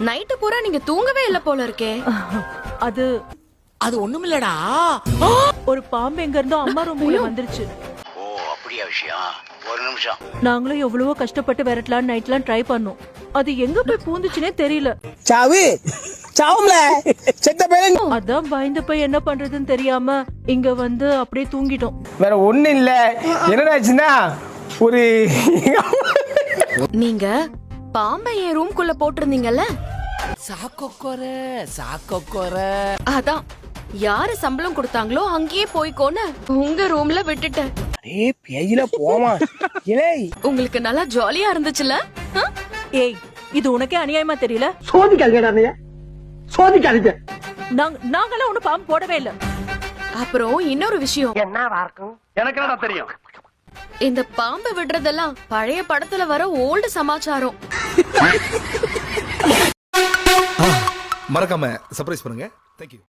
Night பூரா நீங்க தூங்கவே இல்ல போல இருக்கே. அது அது ஒண்ணுமில்லடா. ஒரு பாம்பு எங்க இருந்தோ அம்மா ரூமுக்குள்ள வந்துருச்சு. ஓ அப்படியா விஷயம்? ஒரு நிமிஷம். நாங்களும் எவ்வளவோ கஷ்டப்பட்டு விரட்டலாம் நைட்லாம் ட்ரை பண்ணோம். அது எங்க போய் பூந்துச்சுனே தெரியல. சாவு சாவும்ல செத்த பையன். அதான் பயந்து போய் என்ன பண்றதுன்னு தெரியாம இங்க வந்து அப்படியே தூங்கிட்டோம். வேற ஒண்ணு இல்ல. என்னடாச்சுன்னா ஒரு நீங்க பாம்பை என் ரூம்குள்ள போட்டிருந்தீங்கல்ல, சாக்கோக்கோர அதான் யாரு சம்பளம் கொடுத்தாங்களோ அங்கேயே போய்க்கோன்னு உங்க ரூம்ல விட்டுட்டேன். ஏய் பேயில போமா. ஏய் உங்களுக்கு நல்லா ஜாலியா இருந்துச்சுல? ஏய் இது உனக்கே அநியாயமா தெரியல? சோதிக்காதீங்கடா நீ. சோதிக்காதீங்க. நாங்களாம் ஒண்ணு பாம்பு போடவே இல்ல. அப்புறம் இன்னொரு விஷயம், என்னவா இருக்கும்? எனக்கு என்னடா தெரியும்? இந்த பாம்பை விடுறதெல்லாம் பழைய படத்துல வர ஓல்டு சமாச்சாரம். மறக்காம சர்ப்ரைஸ் பண்ணுங்க. தேங்க்யூ.